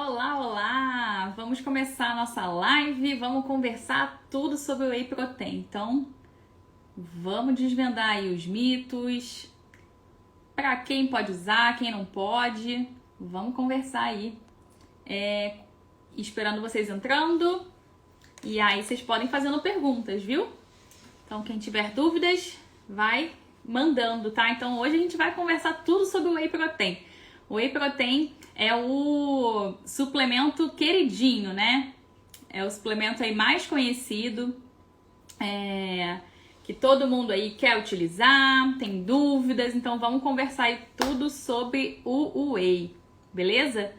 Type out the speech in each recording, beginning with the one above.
Olá, olá! Vamos começar a nossa live, vamos conversar tudo sobre o Whey Protein. Então, vamos desvendar aí os mitos, para quem pode usar, quem não pode. Vamos conversar aí, esperando vocês entrando. E aí vocês podem fazendo perguntas, viu? Então, quem tiver dúvidas, vai mandando, tá? Então, hoje a gente vai conversar tudo sobre o Whey Protein. O Whey Protein é o suplemento queridinho, né? É o suplemento aí mais conhecido, que todo mundo aí quer utilizar, tem dúvidas. Então, vamos conversar aí tudo sobre o Whey, beleza?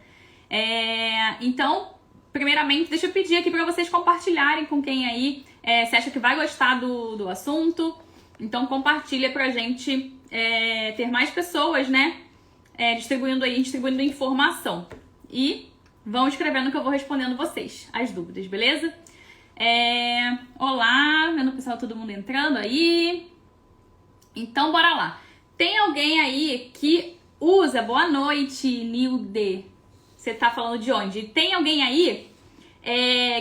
Então, primeiramente, deixa eu pedir aqui para vocês compartilharem com quem aí você acha que vai gostar do assunto. Então, compartilha pra gente ter mais pessoas, né? Distribuindo informação. E vão escrevendo que eu vou respondendo vocês, as dúvidas, beleza? Olá, vendo o pessoal, todo mundo entrando aí. Então, bora lá. Tem alguém aí que usa? Boa noite, Nilde. Você tá falando de onde? Tem alguém aí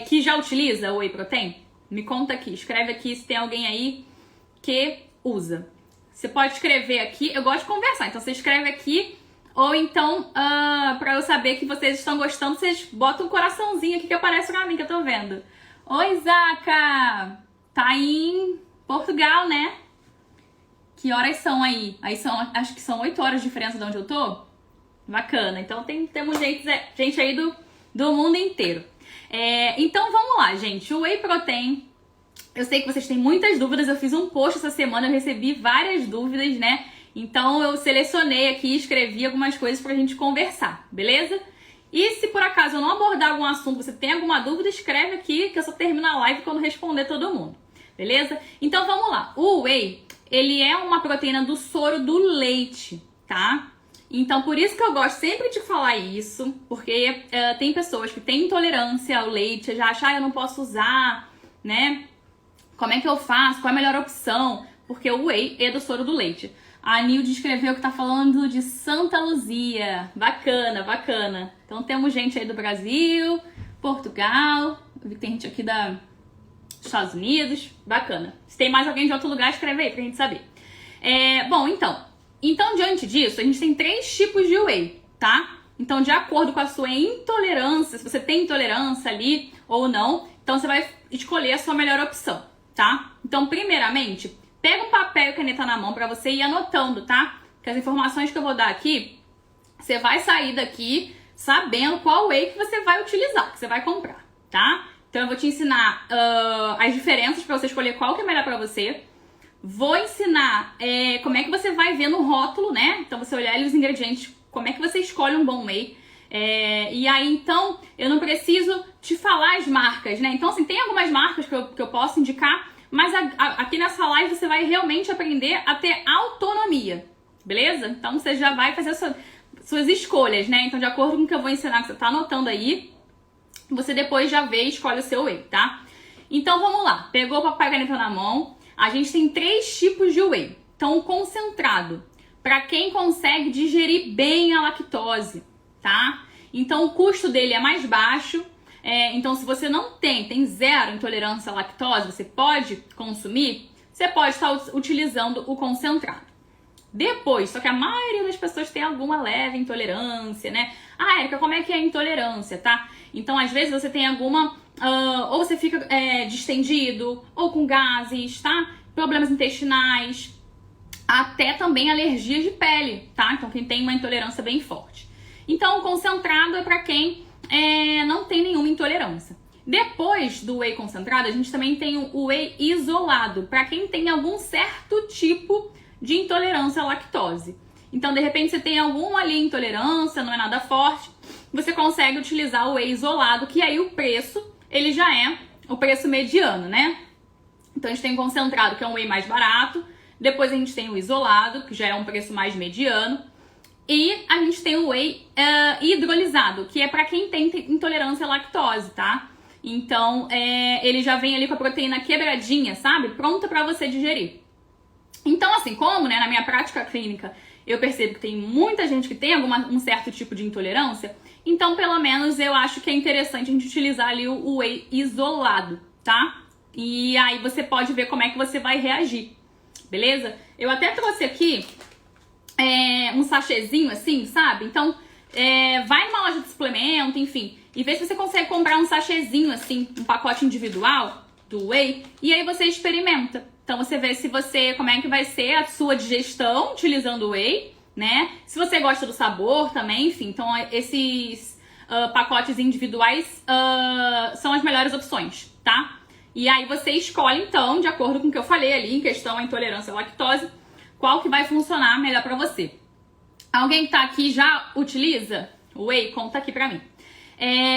que já utiliza o Whey Protein? Me conta aqui, escreve aqui se tem alguém aí que usa. Você pode escrever aqui, eu gosto de conversar, então você escreve aqui, ou então, pra eu saber que vocês estão gostando, vocês botam um coraçãozinho aqui que aparece pra mim, que eu tô vendo. Oi, Zaca! Tá em Portugal, né? Que horas são aí? Acho que são 8 horas de diferença de onde eu tô. Bacana, então temos gente aí do mundo inteiro. Então vamos lá, gente, o Whey Protein. Eu sei que vocês têm muitas dúvidas, eu fiz um post essa semana, eu recebi várias dúvidas, né? Então eu selecionei aqui e escrevi algumas coisas pra gente conversar, beleza? E se por acaso eu não abordar algum assunto, você tem alguma dúvida, escreve aqui que eu só termino a live quando responder todo mundo, beleza? Então vamos lá, o Whey, ele é uma proteína do soro do leite, tá? Então por isso que eu gosto sempre de falar isso, porque tem pessoas que têm intolerância ao leite, já acham, eu não posso usar, né? Como é que eu faço? Qual é a melhor opção? Porque o Whey é do soro do leite. A Nilde escreveu que tá falando de Santa Luzia. Bacana, bacana. Então temos gente aí do Brasil, Portugal. Eu vi que tem gente aqui dos Estados Unidos. Bacana. Se tem mais alguém de outro lugar, escreve aí pra gente saber. Bom, então diante disso, a gente tem 3 tipos de Whey, tá? Então, de acordo com a sua intolerância, se você tem intolerância ali ou não, então você vai escolher a sua melhor opção, tá? Então, primeiramente, pega um papel e caneta na mão pra você ir anotando, tá? Porque as informações que eu vou dar aqui, você vai sair daqui sabendo qual Whey que você vai utilizar, que você vai comprar, tá? Então, eu vou te ensinar as diferenças pra você escolher qual que é melhor pra você. Vou ensinar como é que você vai ver no rótulo, né? Então, você olhar ali os ingredientes, como é que você escolhe um bom Whey. E aí, então, eu não preciso te falar as marcas, né? Então, assim, tem algumas marcas que eu posso indicar, mas aqui nessa live você vai realmente aprender a ter autonomia, beleza? Então, você já vai fazer suas escolhas, né? Então, de acordo com o que eu vou ensinar, que você tá anotando aí, você depois já vê e escolhe o seu Whey, tá? Então, vamos lá. Pegou o papel e caneta na mão. A gente tem 3 tipos de Whey. Então, o concentrado, para quem consegue digerir bem a lactose, tá? Então, o custo dele é mais baixo. Então, se você não tem 0 intolerância à lactose, você pode consumir, você pode estar utilizando o concentrado. Depois, só que a maioria das pessoas tem alguma leve intolerância, né? Ah, Érica, como é que é a intolerância, tá? Então, às vezes você tem alguma... ou você fica distendido, ou com gases, tá? Problemas intestinais, até também alergias de pele, tá? Então, quem tem uma intolerância bem forte. Então, o concentrado é para quem não tem nenhuma intolerância. Depois do Whey concentrado, a gente também tem o Whey isolado, para quem tem algum certo tipo de intolerância à lactose. Então, de repente, você tem alguma ali intolerância, não é nada forte, você consegue utilizar o Whey isolado, que aí o preço, ele já é o preço mediano, né? Então, a gente tem o concentrado, que é um Whey mais barato, depois a gente tem o isolado, que já é um preço mais mediano, e a gente tem o Whey hidrolisado, que é para quem tem intolerância à lactose, tá? Então, ele já vem ali com a proteína quebradinha, sabe? Pronta para você digerir. Então, assim, como, né, na minha prática clínica, eu percebo que tem muita gente que tem um certo tipo de intolerância, Então, pelo menos, eu acho que é interessante a gente utilizar ali o whey isolado, tá? E aí você pode ver como é que você vai reagir, beleza? Eu até trouxe aqui um sachêzinho assim, sabe? Então, vai numa loja de suplemento, enfim, e vê se você consegue comprar um sachêzinho assim, um pacote individual do whey, e aí você experimenta. Então você vê como é que vai ser a sua digestão utilizando o whey, né? Se você gosta do sabor também, enfim, então esses pacotes individuais são as melhores opções, tá? E aí você escolhe então, de acordo com o que eu falei ali, em questão à intolerância à lactose, qual que vai funcionar melhor pra você. Alguém que tá aqui já utiliza o whey? Conta aqui pra mim.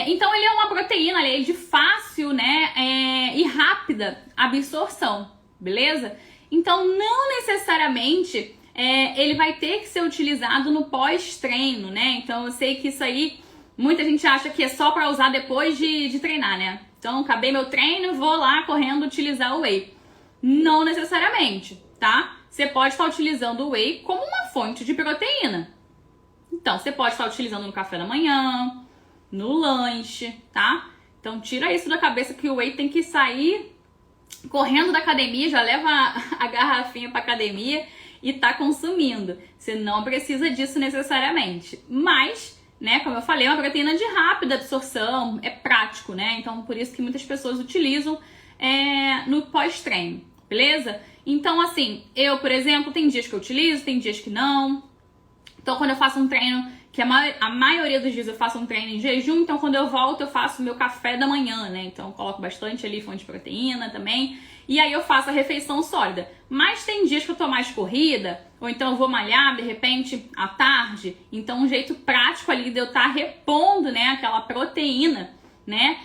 Então ele é uma proteína ali de fácil, né, e rápida absorção, beleza? Então não necessariamente ele vai ter que ser utilizado no pós-treino, né? Então eu sei que isso aí muita gente acha que é só pra usar depois de treinar, né? Então acabei meu treino, vou lá correndo utilizar o whey. Não necessariamente, tá? Você pode estar utilizando o whey como uma fonte de proteína. Então, você pode estar utilizando no café da manhã, no lanche, tá? Então, tira isso da cabeça que o whey tem que sair correndo da academia, já leva a garrafinha pra academia e tá consumindo. Você não precisa disso necessariamente. Mas, né, como eu falei, é uma proteína de rápida absorção, é prático, né? Então, por isso que muitas pessoas utilizam no pós-treino, beleza? Então, assim, eu, por exemplo, tem dias que eu utilizo, tem dias que não. Então, quando eu faço um treino, que a maioria dos dias eu faço um treino em jejum, então quando eu volto eu faço meu café da manhã, né? Então, eu coloco bastante ali fonte de proteína também. E aí eu faço a refeição sólida. Mas tem dias que eu tô mais corrida, ou então eu vou malhar, de repente, à tarde. Então, um jeito prático ali de eu estar repondo, né, aquela proteína, né,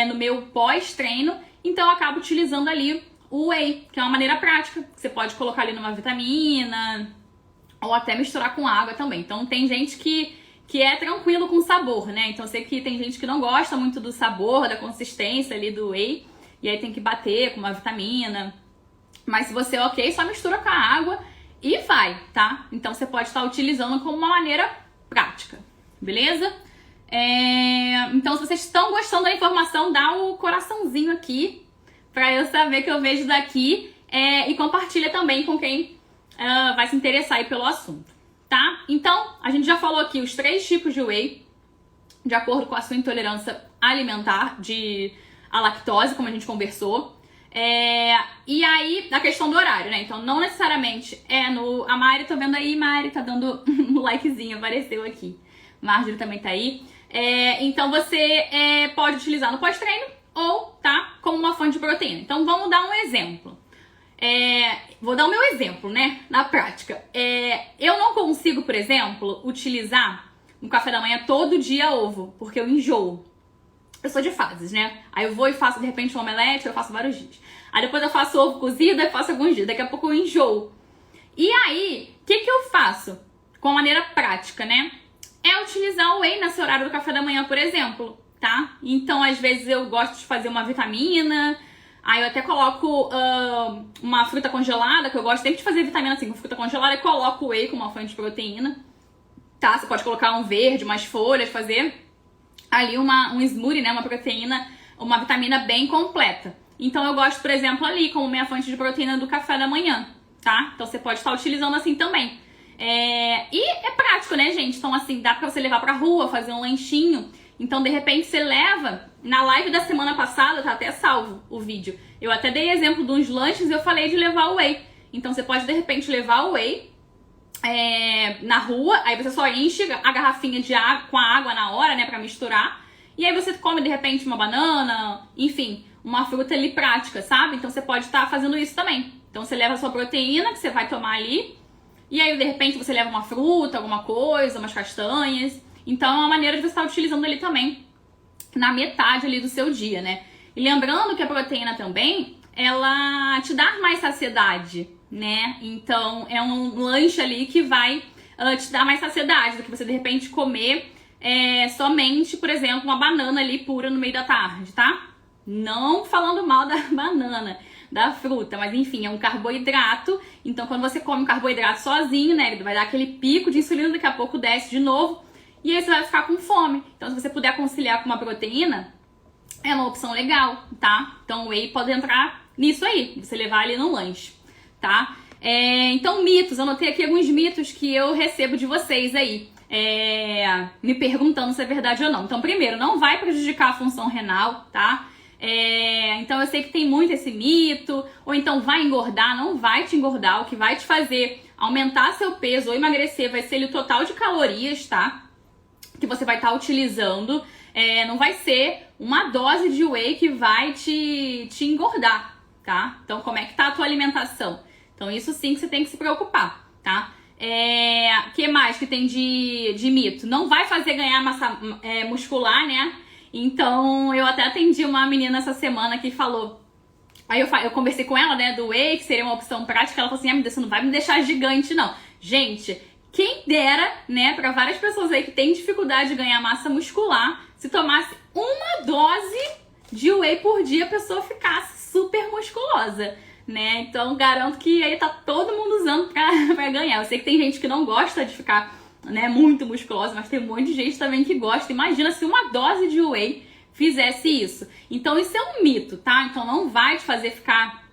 no meu pós-treino. Então, eu acabo utilizando ali o whey, que é uma maneira prática. Você pode colocar ali numa vitamina, ou até misturar com água também. Então tem gente que é tranquilo com sabor, né? Então eu sei que tem gente que não gosta muito do sabor, da consistência ali do whey, e aí tem que bater com uma vitamina. Mas se você é ok, só mistura com a água e vai, tá? Então você pode estar utilizando como uma maneira prática, beleza? Então se vocês estão gostando da informação, dá o coraçãozinho aqui, pra eu saber que eu vejo daqui, e compartilha também com quem vai se interessar aí pelo assunto, tá? Então, a gente já falou aqui os 3 tipos de whey, de acordo com a sua intolerância alimentar à lactose, como a gente conversou. E aí, a questão do horário, né? Então, não necessariamente a Mari, tô vendo aí, Mari tá dando um likezinho, apareceu aqui. Marjorie também tá aí. Então, você pode utilizar no pós-treino ou, tá, como uma fonte de proteína. Então, vamos dar um exemplo. Vou dar o meu exemplo, né, na prática. Eu não consigo, por exemplo, utilizar no café da manhã todo dia ovo, porque eu enjoo. Eu sou de fases, né? Aí eu vou e faço, de repente, um omelete, eu faço vários dias. Aí depois eu faço ovo cozido, aí faço alguns dias. Daqui a pouco eu enjoo. E aí, o que eu faço? Com a maneira prática, né? É utilizar o whey nesse horário do café da manhã, por exemplo, tá? Então, às vezes, eu gosto de fazer uma vitamina. Aí eu até coloco uma fruta congelada, que eu gosto sempre de fazer vitamina assim, com fruta congelada, e coloco o whey como uma fonte de proteína, tá? Você pode colocar um verde, umas folhas, fazer ali um smoothie, né? Uma proteína, uma vitamina bem completa. Então eu gosto, por exemplo, ali como minha fonte de proteína do café da manhã, tá? Então você pode estar utilizando assim também. E é prático, né, gente? Então assim, dá pra você levar pra rua, fazer um lanchinho. Então, de repente, você leva... Na live da semana passada, tá até salvo o vídeo. Eu até dei exemplo de uns lanches e eu falei de levar o whey. Então, você pode, de repente, levar o whey na rua. Aí você só enche a garrafinha de água com a água na hora, né? Pra misturar. E aí você come, de repente, uma banana. Enfim, uma fruta ali prática, sabe? Então, você pode estar fazendo isso também. Então, você leva a sua proteína que você vai tomar ali. E aí, de repente, você leva uma fruta, alguma coisa, umas castanhas... Então, é uma maneira de você estar utilizando ali também na metade ali do seu dia, né? E lembrando que a proteína também, ela te dá mais saciedade, né? Então, é um lanche ali que vai te dar mais saciedade do que você, de repente, comer somente, por exemplo, uma banana ali pura no meio da tarde, tá? Não falando mal da banana, da fruta, mas enfim, é um carboidrato. Então, quando você come um carboidrato sozinho, né? Ele vai dar aquele pico de insulina, daqui a pouco desce de novo. e aí você vai ficar com fome. Então, se você puder conciliar com uma proteína, é uma opção legal, tá? Então, o whey pode entrar nisso aí, você levar ali no lanche, tá? Então, mitos, eu anotei aqui alguns mitos que eu recebo de vocês aí, me perguntando se é verdade ou não. Então, primeiro, não vai prejudicar a função renal, tá? Então, eu sei que tem muito esse mito, ou então vai engordar, não vai te engordar, o que vai te fazer aumentar seu peso ou emagrecer vai ser o total de calorias, tá? Que você vai estar utilizando, não vai ser uma dose de whey que vai te engordar, tá? Então, como é que tá a tua alimentação? Então, isso sim que você tem que se preocupar, tá? Que mais que tem de mito? Não vai fazer ganhar massa muscular, né? Então, eu até atendi uma menina essa semana que falou... Aí eu conversei com ela, né, do whey, que seria uma opção prática. Ela falou assim, você não vai me deixar gigante, não. Gente, quem dera, né, pra várias pessoas aí que têm dificuldade de ganhar massa muscular, se tomasse uma dose de whey por dia, a pessoa ficasse super musculosa, né? Então, garanto que aí tá todo mundo usando pra ganhar. Eu sei que tem gente que não gosta de ficar, né, muito musculosa, mas tem um monte de gente também que gosta. Imagina se uma dose de whey fizesse isso. Então, isso é um mito, tá? Então, não vai te fazer ficar...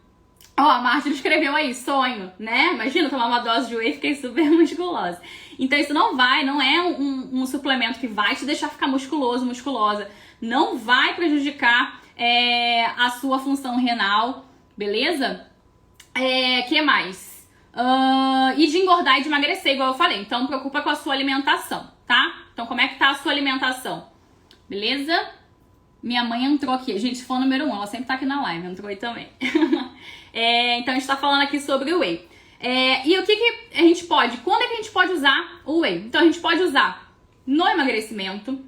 a Marta escreveu aí, sonho, né? Imagina tomar uma dose de whey e fiquei super musculosa. Então, isso não é um suplemento que vai te deixar ficar musculoso, musculosa. Não vai prejudicar a sua função renal, beleza? Que mais? E de engordar e de emagrecer, igual eu falei. Então, preocupa com a sua alimentação, tá? Então, como é que tá a sua alimentação? Beleza? Minha mãe entrou aqui. Gente, fã número 1, ela sempre tá aqui na live, entrou aí também. Então, a gente tá falando aqui sobre o whey. E o que a gente pode? Quando é que a gente pode usar o whey? Então, a gente pode usar no emagrecimento,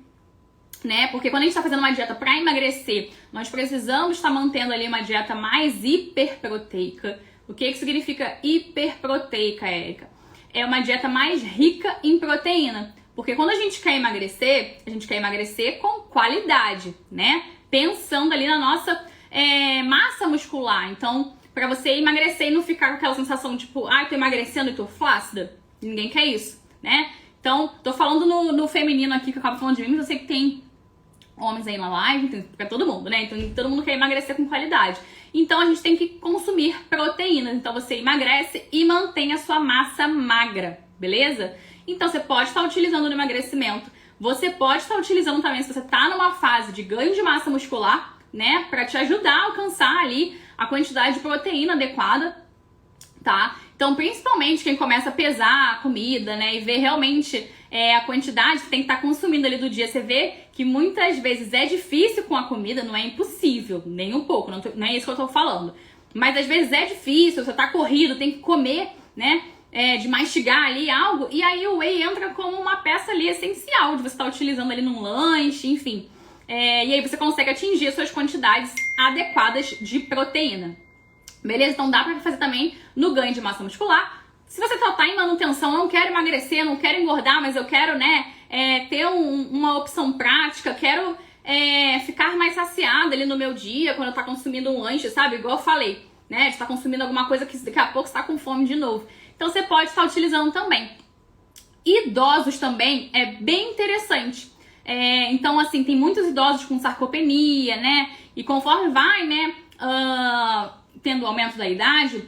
né? Porque quando a gente tá fazendo uma dieta pra emagrecer, nós precisamos estar mantendo ali uma dieta mais hiperproteica. O que significa hiperproteica, Érica? É uma dieta mais rica em proteína. Porque quando a gente quer emagrecer com qualidade, né? Pensando ali na nossa massa muscular. Então, pra você emagrecer e não ficar com aquela sensação tipo, tô emagrecendo e tô flácida, ninguém quer isso, né? Então, tô falando no feminino aqui, que eu acabo falando de mim, mas eu sei que tem homens aí na live, tem pra todo mundo, né? Então, todo mundo quer emagrecer com qualidade. Então, a gente tem que consumir proteínas. Então, você emagrece e mantém a sua massa magra, beleza? Então, você pode estar utilizando no emagrecimento. Você pode estar utilizando também, se você está numa fase de ganho de massa muscular, né? Para te ajudar a alcançar ali a quantidade de proteína adequada, tá? Então, principalmente quem começa a pesar a comida, né? E ver realmente a quantidade que tem que estar consumindo ali do dia. Você vê que muitas vezes é difícil com a comida, não é impossível, nem um pouco, não é isso que eu tô falando. Mas às vezes é difícil, você tá corrido, tem que comer, né? De mastigar ali algo, e aí o whey entra como uma peça ali essencial de você estar utilizando ali num lanche, enfim. E aí você consegue atingir as suas quantidades adequadas de proteína. Beleza? Então dá pra fazer também no ganho de massa muscular. Se você tá em manutenção, não quero emagrecer, não quero engordar, mas eu quero, né, ter uma opção prática, quero ficar mais saciada ali no meu dia, quando eu tá consumindo um lanche, sabe? Igual eu falei, né, de estar consumindo alguma coisa que daqui a pouco você tá com fome de novo. Então, você pode estar utilizando também. Idosos também é bem interessante. Então, assim, tem muitos idosos com sarcopenia, né? E conforme vai, né, tendo aumento da idade,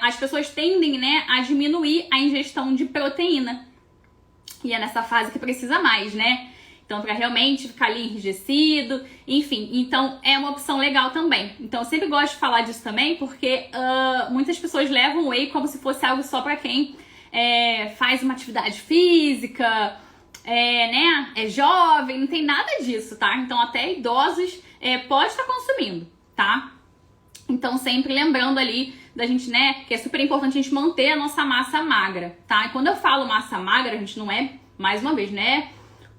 as pessoas tendem, né, a diminuir a ingestão de proteína. E é nessa fase que precisa mais, né? Então, para realmente ficar ali enrijecido, enfim. Então, é uma opção legal também. Então, eu sempre gosto de falar disso também, porque muitas pessoas levam o whey como se fosse algo só para quem faz uma atividade física, né? É jovem, não tem nada disso, tá? Então, até idosos pode estar consumindo, tá? Então, sempre lembrando ali da gente, né, que é super importante a gente manter a nossa massa magra, tá? E quando eu falo massa magra, a gente não é, mais uma vez, né,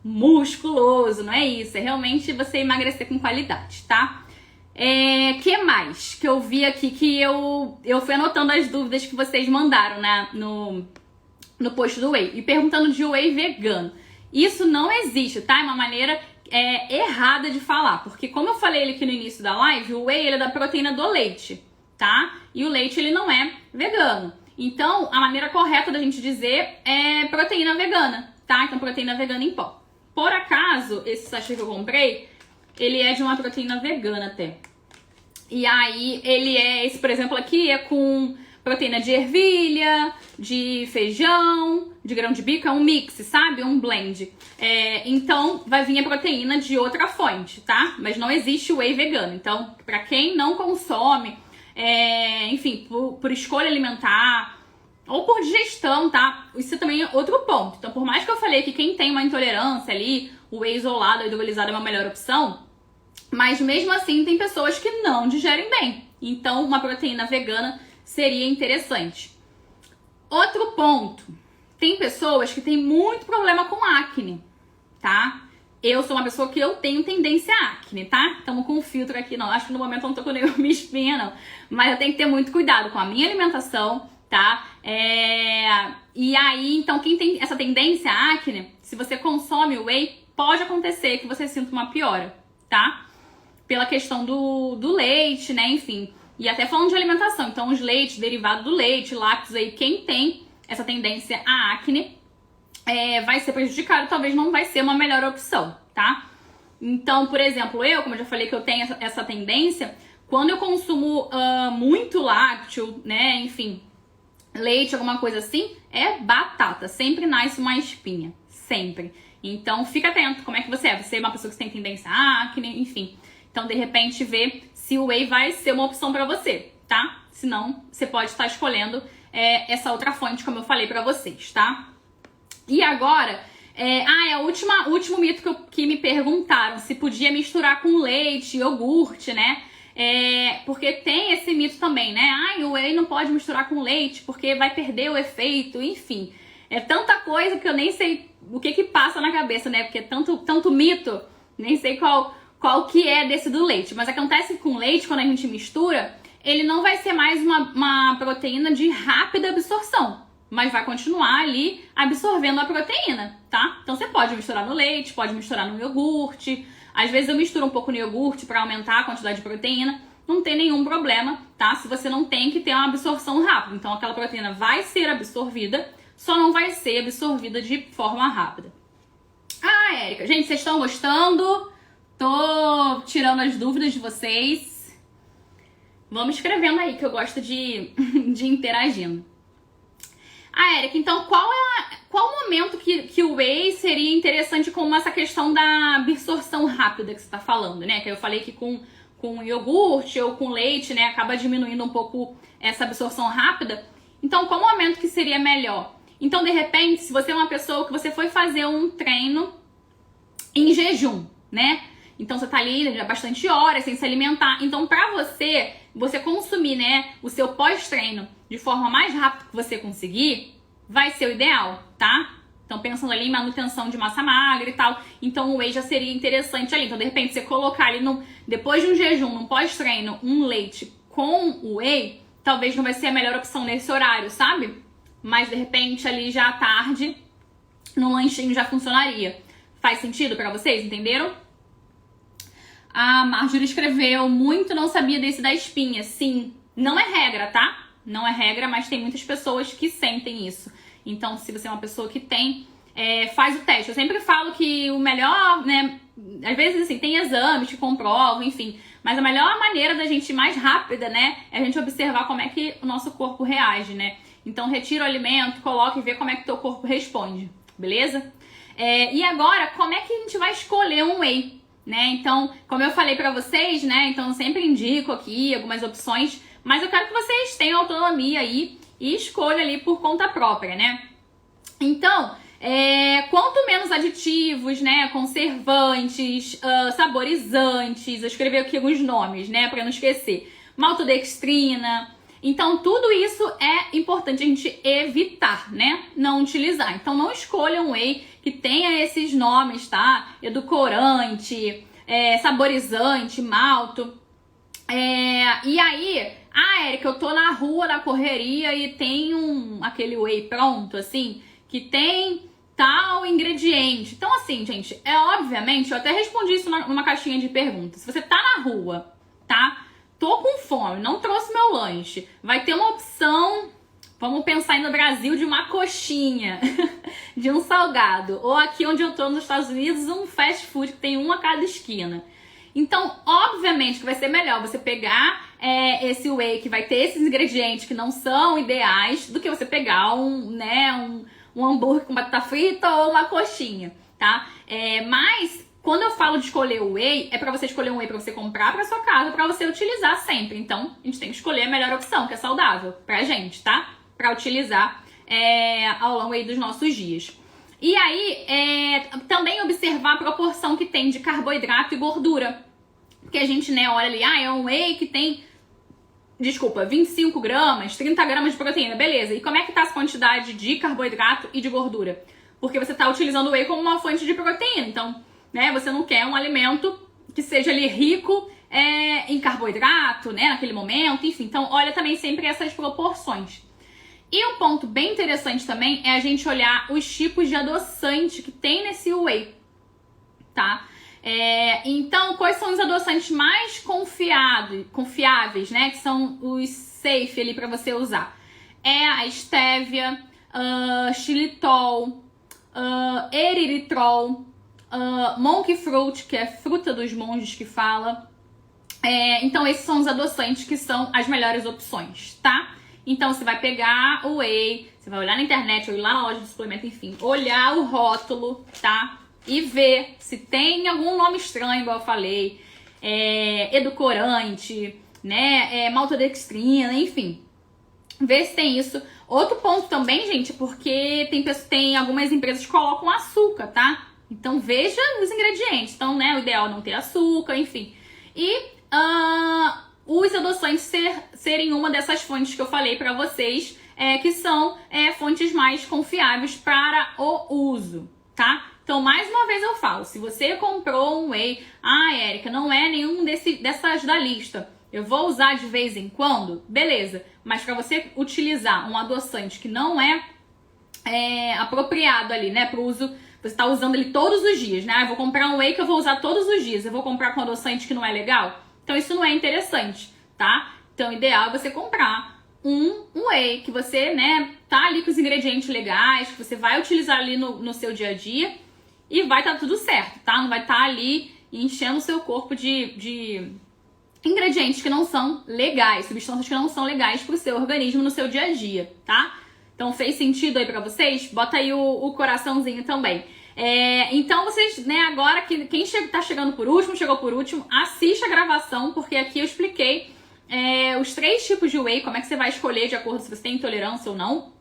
musculoso, não é isso, é realmente você emagrecer com qualidade, tá? Que mais que eu vi aqui que eu fui anotando as dúvidas que vocês mandaram, né, no post do whey, e perguntando de whey vegano. Isso não existe, tá? É uma maneira errada de falar, porque como eu falei aqui no início da live, o whey ele é da proteína do leite, tá? E o leite ele não é vegano. Então, a maneira correta da gente dizer é proteína vegana, tá? Então, proteína vegana em pó. Por acaso, esse sachê que eu comprei, ele é de uma proteína vegana até. E aí, esse, por exemplo, aqui é com proteína de ervilha, de feijão, de grão de bico, é um mix, sabe? Um blend. Então, vai vir a proteína de outra fonte, tá? Mas não existe whey vegano. Então, pra quem não consome, enfim, por escolha alimentar ou por digestão, tá? Isso também é outro ponto. Então, por mais que eu falei que quem tem uma intolerância ali, o whey isolado ou hidrolisado é uma melhor opção, mas mesmo assim tem pessoas que não digerem bem. Então, uma proteína vegana seria interessante. Outro ponto. Tem pessoas que têm muito problema com acne, tá? Eu sou uma pessoa que eu tenho tendência a acne, tá? Estamos com um filtro aqui, não. Acho que no momento eu não tô com nenhuma espinha, não. Mas eu tenho que ter muito cuidado com a minha alimentação, tá? E aí, então, quem tem essa tendência a acne, se você consome whey, pode acontecer que você sinta uma piora, tá? Pela questão do leite, né? Enfim. E até falando de alimentação. Então, os leites, derivado do leite, lácteos aí, quem tem essa tendência a acne, vai ser prejudicado, talvez não vai ser uma melhor opção, tá? Então, por exemplo, como eu já falei que eu tenho essa tendência, quando eu consumo muito lácteo, né? Enfim, leite, alguma coisa assim, é batata. Sempre nasce uma espinha. Sempre. Então, fica atento. Como é que você é? Você é uma pessoa que tem tendência a acne, enfim. Então, de repente, vê se o whey vai ser uma opção pra você, tá? Senão, você pode estar escolhendo essa outra fonte, como eu falei pra vocês, tá? E agora, o último mito que me perguntaram, se podia misturar com leite, iogurte, né? Porque tem esse mito também, né? O whey não pode misturar com leite, porque vai perder o efeito, enfim. É tanta coisa que eu nem sei o que passa na cabeça, né? Porque é tanto mito, nem sei qual que é desse do leite. Mas acontece com leite, quando a gente mistura, ele não vai ser mais uma proteína de rápida absorção, mas vai continuar ali absorvendo a proteína, tá? Então você pode misturar no leite, pode misturar no iogurte. Às vezes eu misturo um pouco no iogurte para aumentar a quantidade de proteína. Não tem nenhum problema, tá? Se você não tem que ter uma absorção rápida. Então aquela proteína vai ser absorvida, só não vai ser absorvida de forma rápida. Érica, gente, vocês estão gostando? Tô tirando as dúvidas de vocês. Vamos escrevendo aí, que eu gosto de interagindo. Érica, então qual o momento que o whey seria interessante com essa questão da absorção rápida que você tá falando, né? Que eu falei que com iogurte ou com leite, né, acaba diminuindo um pouco essa absorção rápida. Então, qual o momento que seria melhor? Então, de repente, se você é uma pessoa que você foi fazer um treino em jejum, né? Então, você tá ali há bastante horas sem se alimentar. Então, pra você consumir, né, o seu pós-treino de forma mais rápida que você conseguir, vai ser o ideal, tá? Então, pensando ali em manutenção de massa magra e tal. Então, o whey já seria interessante ali. Então, de repente, você colocar ali, depois de um jejum, no pós-treino, um leite com o whey, talvez não vai ser a melhor opção nesse horário, sabe? Mas, de repente, ali já à tarde, no lanchinho já funcionaria. Faz sentido pra vocês? Entenderam? A Marjorie escreveu, muito não sabia desse da espinha. Sim, não é regra, tá? Não é regra, mas tem muitas pessoas que sentem isso. Então, se você é uma pessoa que tem, faz o teste. Eu sempre falo que o melhor, né? Às vezes, assim, tem exames que comprovam, enfim. Mas a melhor maneira da gente ir mais rápida, né? É a gente observar como é que o nosso corpo reage, né? Então, retira o alimento, coloca e vê como é que o teu corpo responde, beleza? E agora, como é que a gente vai escolher um whey? Né? Então, como eu falei pra vocês, né? Então, eu sempre indico aqui algumas opções, mas eu quero que vocês tenham autonomia aí e escolham ali por conta própria, né? Então, quanto menos aditivos, né? Conservantes, saborizantes, eu escrevi aqui alguns nomes, né? Pra não esquecer. Maltodextrina. Então, tudo isso é importante a gente evitar, né? Não utilizar. Então, não escolham um whey que tenha esses nomes, tá? Edulcorante, saborizante, malto. E aí, Érica, eu tô na rua, na correria e tem aquele whey pronto, assim, que tem tal ingrediente. Então, assim, gente, obviamente, eu até respondi isso numa caixinha de perguntas. Se você tá na rua, tá? Tô com fome, não trouxe meu lanche. Vai ter uma opção Vamos pensar aí no Brasil de uma coxinha, de um salgado. Ou aqui onde eu tô nos Estados Unidos, um fast food que tem um a cada esquina. Então, obviamente que vai ser melhor você pegar esse whey que vai ter esses ingredientes que não são ideais do que você pegar um hambúrguer com batata frita ou uma coxinha, tá? Mas quando eu falo de escolher o whey, é pra você escolher um whey pra você comprar pra sua casa, pra você utilizar sempre. Então, a gente tem que escolher a melhor opção, que é saudável pra gente, tá? Pra utilizar ao longo aí dos nossos dias. E aí, também observar a proporção que tem de carboidrato e gordura. Porque a gente, olha ali, é um whey que tem, 25 gramas, 30 gramas de proteína, beleza. E como é que tá essa quantidade de carboidrato e de gordura? Porque você tá utilizando o whey como uma fonte de proteína. Então, você não quer um alimento que seja ali rico em carboidrato, naquele momento, enfim. Então, olha também sempre essas proporções. E um ponto bem interessante também é a gente olhar os tipos de adoçante que tem nesse whey, tá? Então, quais são os adoçantes mais confiáveis, que são os safe ali para você usar? A stevia, xilitol, eritritol, monk fruit, que é fruta dos monges que fala. Então, esses são os adoçantes que são as melhores opções, tá? Então, você vai pegar o whey, você vai olhar na internet, ou ir lá na loja de suplemento, enfim, olhar o rótulo, tá? E ver se tem algum nome estranho, igual eu falei, edulcorante, maltodextrina, enfim. Ver se tem isso. Outro ponto também, gente, porque tem algumas empresas que colocam açúcar, tá? Então, veja os ingredientes. Então, o ideal é não ter açúcar, enfim. E os adoçantes serem uma dessas fontes que eu falei pra vocês, que são fontes mais confiáveis para o uso, tá? Então, mais uma vez eu falo, se você comprou um whey, Érica, não é nenhum dessas da lista, eu vou usar de vez em quando, beleza, mas para você utilizar um adoçante que não é apropriado ali, pro uso, você tá usando ele todos os dias, eu vou comprar um whey que eu vou usar todos os dias, eu vou comprar com adoçante que não é legal, então isso não é interessante, tá? Então, o ideal é você comprar um whey que você, tá ali com os ingredientes legais, que você vai utilizar ali no seu dia a dia, e vai estar tudo certo, tá? Não vai estar ali enchendo o seu corpo de ingredientes que não são legais, substâncias que não são legais pro seu organismo no seu dia a dia, tá? Então, fez sentido aí pra vocês? Bota aí o coraçãozinho também. Então, vocês, agora, quem tá chegando por último, chegou por último, assista a gravação, porque aqui eu expliquei os 3 tipos de whey, como é que você vai escolher de acordo se você tem intolerância ou não.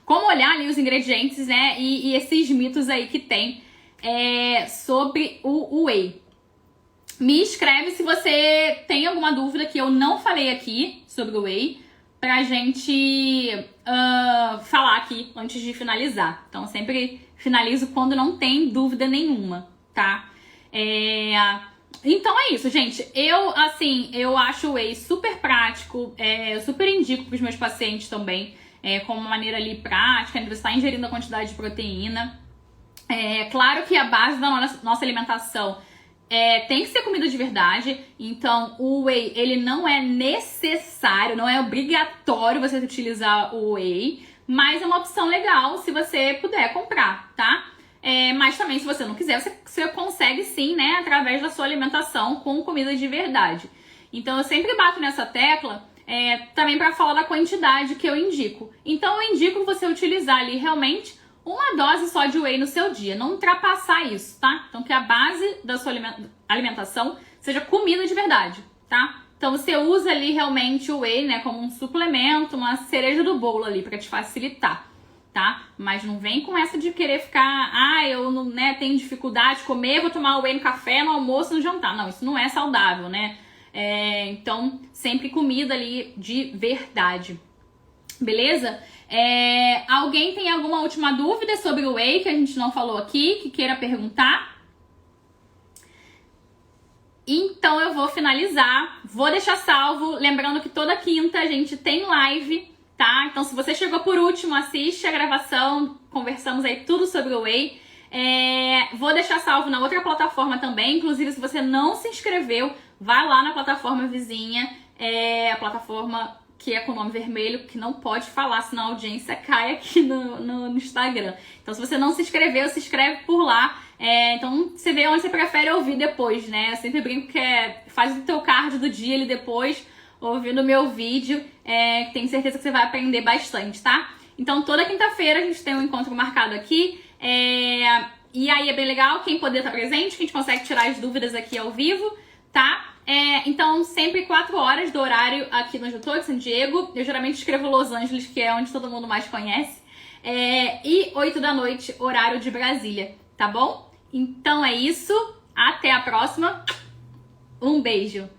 Como olhar ali os ingredientes, e esses mitos aí que tem sobre o whey. Me escreve se você tem alguma dúvida que eu não falei aqui sobre o whey, pra gente falar aqui antes de finalizar. Então, eu sempre finalizo quando não tem dúvida nenhuma, tá? Então é isso, gente. Eu acho o whey super prático, eu super indico pros meus pacientes também. Como uma maneira ali prática, você está ingerindo a quantidade de proteína. Claro que a base da nossa alimentação tem que ser comida de verdade. Então, o whey, ele não é necessário, não é obrigatório você utilizar o whey, mas é uma opção legal se você puder comprar, tá? Mas também, se você não quiser, você consegue sim, através da sua alimentação com comida de verdade. Então, eu sempre bato nessa tecla também para falar da quantidade que eu indico. Então, eu indico você utilizar ali realmente uma dose só de whey no seu dia, não ultrapassar isso, tá? Então, que a base da sua alimentação seja comida de verdade, tá? Então, você usa ali realmente o whey, como um suplemento, uma cereja do bolo ali para te facilitar, tá? Mas não vem com essa de querer ficar, eu não, tenho dificuldade de comer, vou tomar whey no café, no almoço, no jantar. Não, isso não é saudável, então, sempre comida ali de verdade. Beleza? Alguém tem alguma última dúvida sobre o whey que a gente não falou aqui, que queira perguntar? Então eu vou finalizar, vou deixar salvo, lembrando que toda quinta a gente tem live, tá? Então se você chegou por último, assiste a gravação, conversamos aí tudo sobre o whey. Vou deixar salvo na outra plataforma também, inclusive se você não se inscreveu, vai lá na plataforma vizinha, a plataforma que é com o nome vermelho, que não pode falar, senão a audiência cai aqui no Instagram. Então, se você não se inscreveu, se inscreve por lá. Então, você vê onde você prefere ouvir depois, né? Eu sempre brinco que faz o teu cardio do dia ali depois, ouvindo o meu vídeo. Tenho certeza que você vai aprender bastante, tá? Então, toda quinta-feira a gente tem um encontro marcado aqui. E aí é bem legal quem poder estar presente, que a gente consegue tirar as dúvidas aqui ao vivo, tá? Então, sempre 4 horas do horário aqui onde eu tô, de San Diego. Eu geralmente escrevo Los Angeles, que é onde todo mundo mais conhece. E 8 da noite, horário de Brasília, tá bom? Então é isso. Até a próxima. Um beijo.